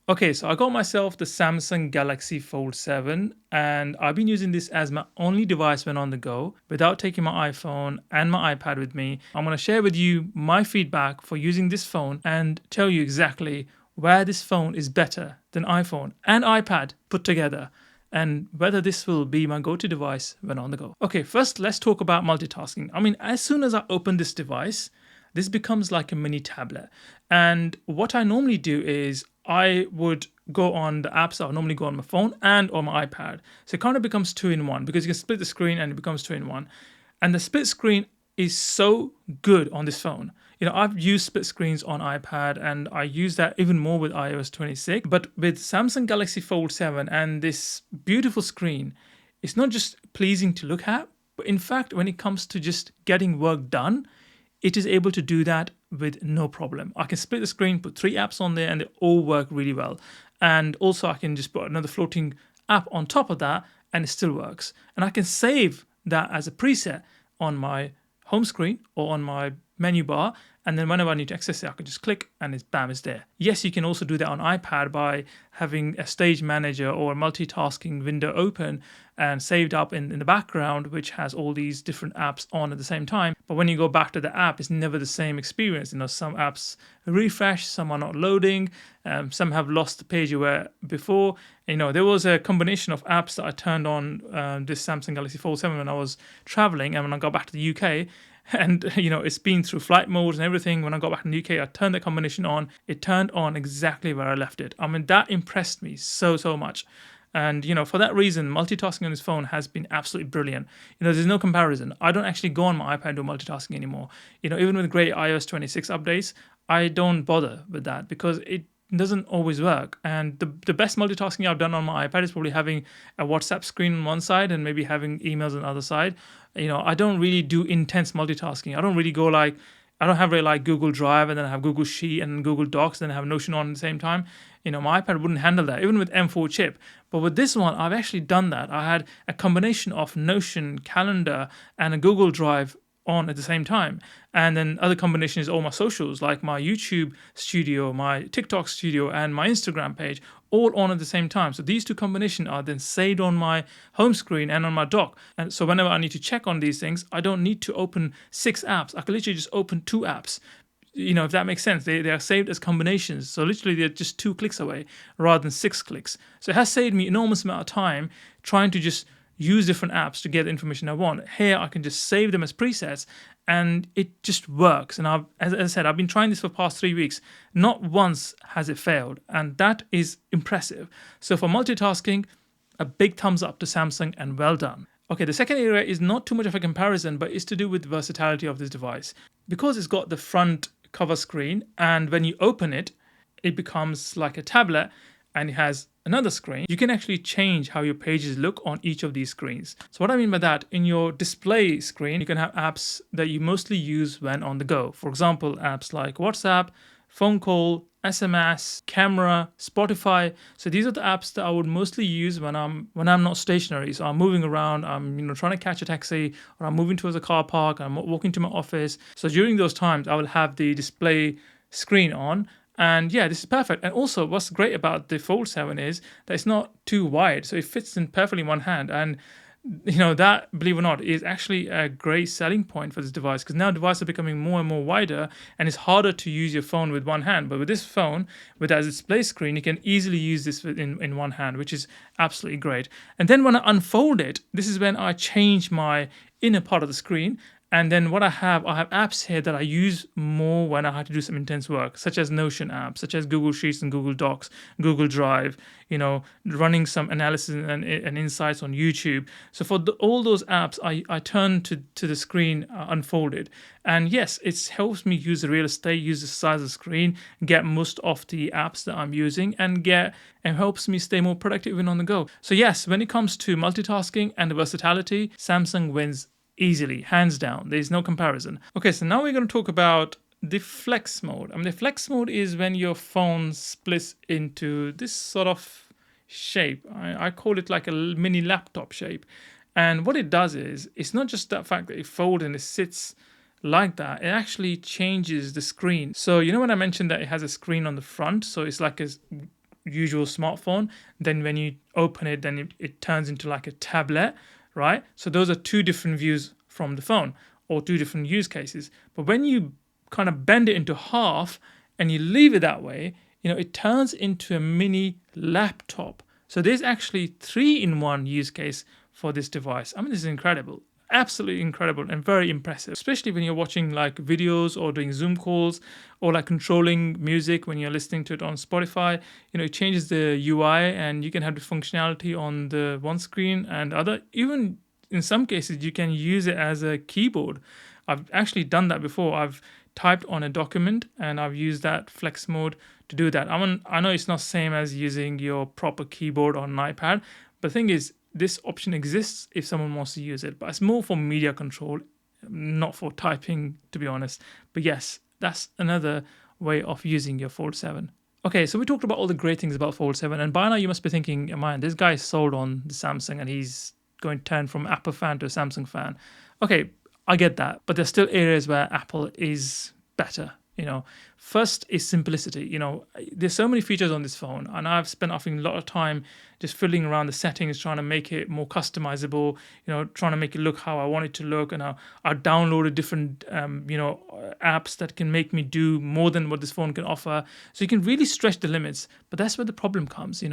Okay, so I got myself the Samsung Galaxy Fold 7 and I've been using this as my only device when on the go without taking my iPhone and my iPad with me. I'm going to share with you my feedback for using this phone and tell you exactly where this phone is better than iPhone and iPad put together and whether this will be my go-to device when on the go. Okay, first let's talk about multitasking. I mean, as soon as I open this device, this becomes like a mini tablet. And what I normally do is I would go on the apps that I normally go on my phone and on my iPad. So it kind of becomes two in one because you can split the screen and it becomes two in one. And the split screen is so good on this phone. I've used split screens on iPad and I use that even more with iOS 26. But with Samsung Galaxy Fold 7 and this beautiful screen, it's not just pleasing to look at, but in fact, when it comes to just getting work done, it is able to do that with no problem. I can split the screen, put three apps on there, and they all work really well. And also, I can just put another floating app on top of that, and it still works. And I can save that as a preset on my home screen or on my menu bar. And then whenever I need to access it, I can just click and it's bam, it's there. Yes, you can also do that on iPad by having a stage manager or a multitasking window open and saved up in the background, which has all these different apps on at the same time. But when you go back to the app, it's never the same experience. Some apps refresh, some are not loading, some have lost the page you were before. There was a combination of apps that I turned on this Samsung Galaxy Fold 7 when I was traveling and when I got back to the UK. And it's been through flight modes and everything. When I got back in the UK, I turned the combination on. It turned on exactly where I left it. I mean, that impressed me so much. And for that reason, multitasking on this phone has been absolutely brilliant. There's no comparison. I don't actually go on my iPad and do multitasking anymore. Even with great iOS 26 updates, I don't bother with that because it doesn't always work. And the best multitasking I've done on my iPad is probably having a WhatsApp screen on one side and maybe having emails on the other side. I don't really do intense multitasking. I don't really go like, I don't have really like Google Drive and then I have Google Sheet and Google Docs and then I have Notion on at the same time. My iPad wouldn't handle that, even with M4 chip. But with this one, I've actually done that. I had a combination of Notion, Calendar, and a Google Drive on at the same time. And then other combination is all my socials, like my YouTube studio, my TikTok studio, and my Instagram page, all on at the same time. So these two combinations are then saved on my home screen and on my dock. And so whenever I need to check on these things, I don't need to open 6 apps. I can literally just open 2 apps. If that makes sense. They are saved as combinations. So literally they're just 2 clicks away rather than 6 clicks. So it has saved me enormous amount of time trying to just use different apps to get the information I want. Here, I can just save them as presets and it just works. And as I said, I've been trying this for the past 3 weeks. Not once has it failed. And that is impressive. So for multitasking, a big thumbs up to Samsung and well done. Okay, the second area is not too much of a comparison, but it's to do with the versatility of this device. Because it's got the front cover screen and when you open it, it becomes like a tablet and it has another screen, you can actually change how your pages look on each of these screens. So what I mean by that, in your display screen, you can have apps that you mostly use when on the go. For example, apps like WhatsApp, phone call, SMS, camera, Spotify. So these are the apps that I would mostly use when I'm not stationary. So I'm moving around, I'm trying to catch a taxi, or I'm moving towards a car park, I'm walking to my office. So during those times, I will have the display screen on. And yeah, this is perfect. And also what's great about the Fold 7 is that it's not too wide. So it fits in perfectly in one hand. And that, believe it or not, is actually a great selling point for this device because now devices are becoming more and more wider and it's harder to use your phone with one hand. But with this phone, with as a display screen, you can easily use this in one hand, which is absolutely great. And then when I unfold it, this is when I change my inner part of the screen. And then what I have apps here that I use more when I have to do some intense work, such as Notion apps, such as Google Sheets and Google Docs, Google Drive, running some analysis and insights on YouTube. So for all those apps, I turn to the screen unfolded. And yes, it helps me use the real estate, use the size of the screen, get most of the apps that I'm using, and helps me stay more productive even on the go. So yes, when it comes to multitasking and the versatility, Samsung wins easily, hands down. There's no comparison. Okay, so now we're going to talk about the flex mode. The flex mode is when your phone splits into this sort of shape. I call it like a mini laptop shape. And what it does is, it's not just that fact that it folds and it sits like that, it actually changes the screen. So when I mentioned that it has a screen on the front, so it's like a usual smartphone. Then when you open it, then it turns into like a tablet, right? So those are two different views from the phone, or two different use cases. But when you kind of bend it into half and you leave it that way, it turns into a mini laptop. So there's actually 3-in-1 use case for this device. I mean, this is incredible. Absolutely incredible and very impressive, especially when you're watching like videos or doing Zoom calls, or like controlling music when you're listening to it on Spotify. It changes the UI, and you can have the functionality on the one screen and other. Even in some cases, you can use it as a keyboard. I've actually done that before. I've typed on a document and I've used that flex mode to do that. I know it's not the same as using your proper keyboard on an iPad, but the thing is, this option exists if someone wants to use it, but it's more for media control, not for typing, to be honest. But yes, that's another way of using your Fold 7. Okay, so we talked about all the great things about Fold 7, and by now you must be thinking, man, this guy is sold on the Samsung and he's going to turn from Apple fan to a Samsung fan. Okay, I get that, but there's still areas where Apple is better. First is simplicity. There's so many features on this phone, and I've spent, I think, a lot of time just fiddling around the settings, trying to make it more customizable, trying to make it look how I want it to look. And I downloaded different, apps that can make me do more than what this phone can offer. So you can really stretch the limits, but that's where the problem comes.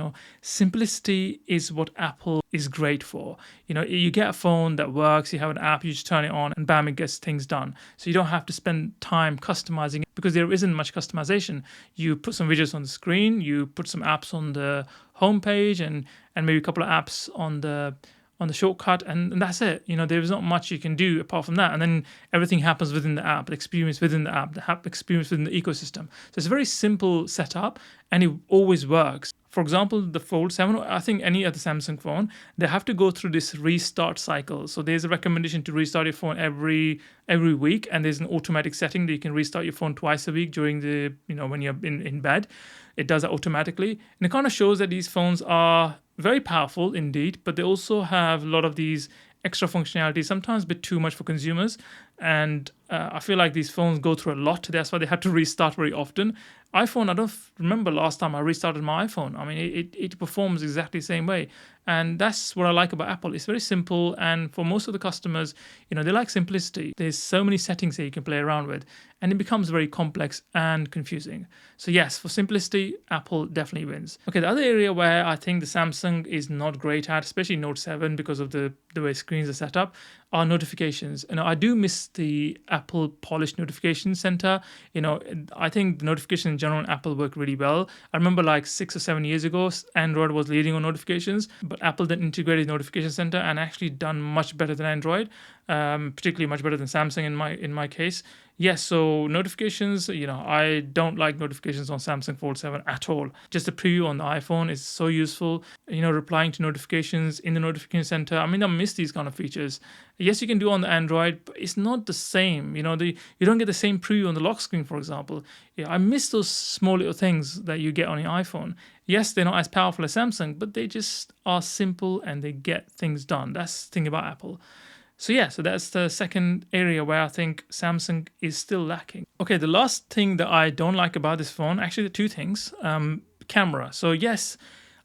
Simplicity is what Apple is great for. You get a phone that works, you have an app, you just turn it on and bam, it gets things done. So you don't have to spend time customizing it, because there isn't much customization. You put some widgets on the screen, you put some apps on the homepage, and maybe a couple of apps on the shortcut, and that's it. There's not much you can do apart from that, and then everything happens within the app, the experience within the app, the app experience within the ecosystem. So it's a very simple setup, and it always works. For example, the Fold 7, I think any other Samsung phone, they have to go through this restart cycle. So there's a recommendation to restart your phone every week, and there's an automatic setting that you can restart your phone twice a week during the, when you're in bed. It does that automatically. And it kind of shows that these phones are very powerful indeed, but they also have a lot of these extra functionality, sometimes a bit too much for consumers. And I feel like these phones go through a lot. That's why they have to restart very often. iPhone, I don't remember last time I restarted my iPhone. I mean, it performs exactly the same way. And that's what I like about Apple. It's very simple. And for most of the customers, they like simplicity. There's so many settings that you can play around with, and it becomes very complex and confusing. So yes, for simplicity, Apple definitely wins. Okay, the other area where I think the Samsung is not great at, especially Note 7, because of the way screens are set up, are notifications. I do miss the Apple polished notification center. I think the notification in general in Apple work really well. I remember like 6 or 7 years ago, Android was leading on notifications, but Apple then integrated notification center and actually done much better than Android, particularly much better than Samsung in my case. Yes, so notifications, I don't like notifications on Samsung Fold 7 at all. Just the preview on the iPhone is so useful. Replying to notifications in the notification center. I mean, I miss these kind of features. Yes, you can do on the Android, but it's not the same. You don't get the same preview on the lock screen, for example. Yeah, I miss those small little things that you get on your iPhone. Yes, they're not as powerful as Samsung, but they just are simple and they get things done. That's the thing about Apple. So that's the second area where I think Samsung is still lacking. Okay, the last thing that I don't like about this phone, actually the two things, camera. So yes,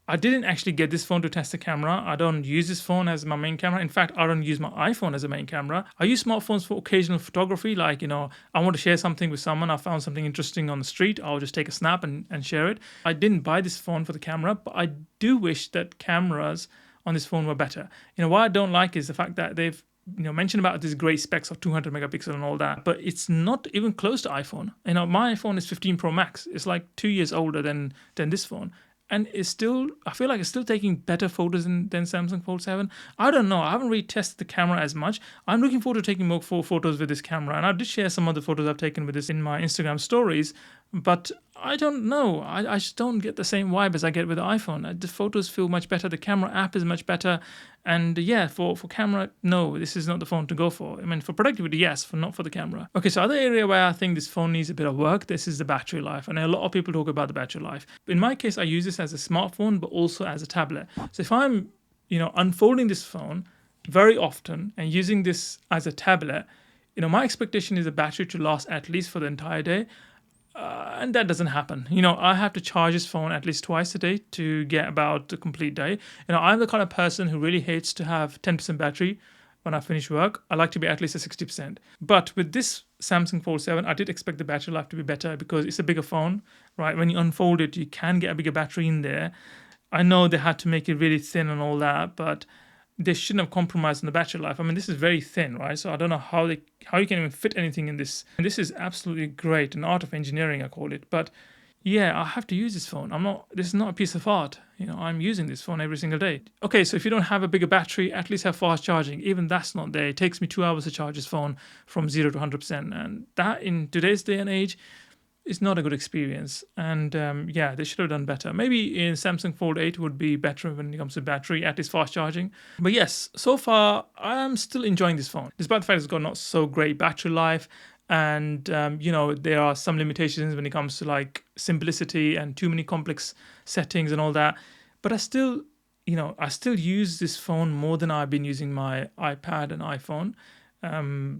I didn't actually get this phone to test the camera. I don't use this phone as my main camera. In fact, I don't use my iPhone as a main camera. I use smartphones for occasional photography. Like, I want to share something with someone. I found something interesting on the street. I'll just take a snap and share it. I didn't buy this phone for the camera, but I do wish that cameras on this phone were better. What I don't like is the fact that they've mentioned about these great specs of 200 megapixel and all that, but it's not even close to iPhone. My iPhone is 15 Pro Max. It's like 2 years older than this phone. And I feel like it's still taking better photos than Samsung Fold 7. I don't know. I haven't really tested the camera as much. I'm looking forward to taking more photos with this camera. And I did share some of the photos I've taken with this in my Instagram stories. But I don't know. I just don't get the same vibe as I get with the iPhone. The photos feel much better. The camera app is much better. And for camera, no, this is not the phone to go for. I mean, for productivity, yes, not for the camera. Okay, so other area where I think this phone needs a bit of work, this is the battery life. And a lot of people talk about the battery life. In my case, I use this as a smartphone, but also as a tablet. So if I'm, unfolding this phone very often and using this as a tablet, my expectation is the battery to last at least for the entire day. And that doesn't happen. I have to charge this phone at least twice a day to get about the complete day. I'm the kind of person who really hates to have 10% battery when I finish work. I like to be at least at 60%. But with this Samsung Fold 7, I did expect the battery life to be better because it's a bigger phone, right? When you unfold it, you can get a bigger battery in there. I know they had to make it really thin and all that, but they shouldn't have compromised on the battery life. I mean, this is very thin, right? So I don't know how you can even fit anything in this. And this is absolutely great, an art of engineering, I call it. But yeah, I have to use this phone. This is not a piece of art. I'm using this phone every single day. Okay, so if you don't have a bigger battery, at least have fast charging. Even that's not there. It takes me 2 hours to charge this phone from 0 to 100%. And that in today's day and age, it's not a good experience. And yeah, they should have done better. Maybe in Samsung Fold 8 would be better when it comes to battery, at least fast charging. But yes, so far I'm still enjoying this phone, despite the fact it's got not so great battery life. And there are some limitations when it comes to like simplicity and too many complex settings and all that. But I still use this phone more than I've been using my iPad and iPhone,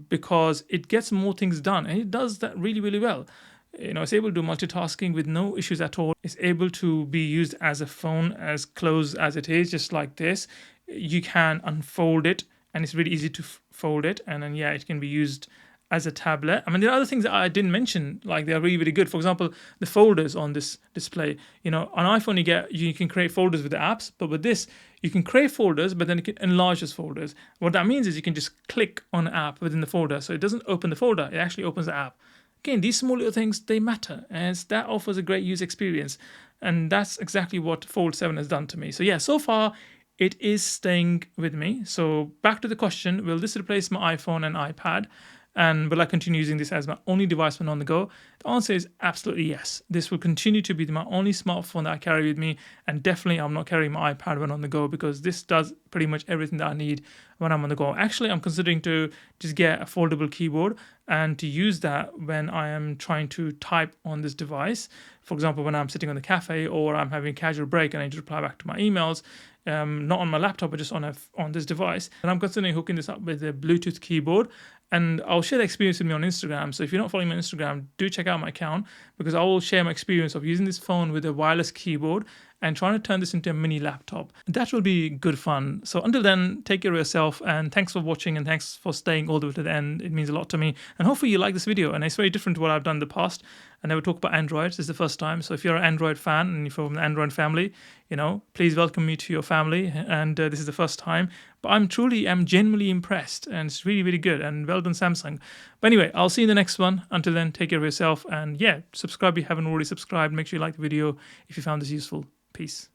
because it gets more things done, and it does that really, really well. It's able to do multitasking with no issues at all. It's able to be used as a phone as close as it is, just like this. You can unfold it, and it's really easy to fold it. And then, yeah, it can be used as a tablet. I mean, there are other things that I didn't mention, like they're really, really good. For example, the folders on this display. On iPhone, you can create folders with the apps, but with this, you can create folders, but then you can enlarge those folders. What that means is you can just click on an app within the folder. So it doesn't open the folder, it actually opens the app. Again, these small little things, they matter, and that offers a great user experience. And that's exactly what Fold 7 has done to me. So yeah, so far, it is staying with me. So back to the question, will this replace my iPhone and iPad? And will I continue using this as my only device when on the go? The answer is absolutely yes. This will continue to be my only smartphone that I carry with me, and definitely I'm not carrying my iPad when on the go, because this does pretty much everything that I need when I'm on the go. Actually, I'm considering to just get a foldable keyboard and to use that when I am trying to type on this device. For example, when I'm sitting on the cafe or I'm having a casual break and I need to reply back to my emails, not on my laptop, but just on this device. And I'm considering hooking this up with a Bluetooth keyboard. And I'll share the experience with me on Instagram. So if you're not following me on Instagram, do check out my account, because I will share my experience of using this phone with a wireless keyboard and trying to turn this into a mini laptop. That will be good fun. So until then, take care of yourself, and thanks for watching, and thanks for staying all the way to the end. It means a lot to me. And hopefully you like this video. And it's very different to what I've done in the past. I never talk about Android. This is the first time. So if you're an Android fan and you're from the Android family, please welcome me to your family. And this is the first time. But I'm genuinely impressed, and it's really, really good. And well done, Samsung. But anyway, I'll see you in the next one. Until then, take care of yourself. And yeah, subscribe if you haven't already subscribed. Make sure you like the video if you found this useful. Peace.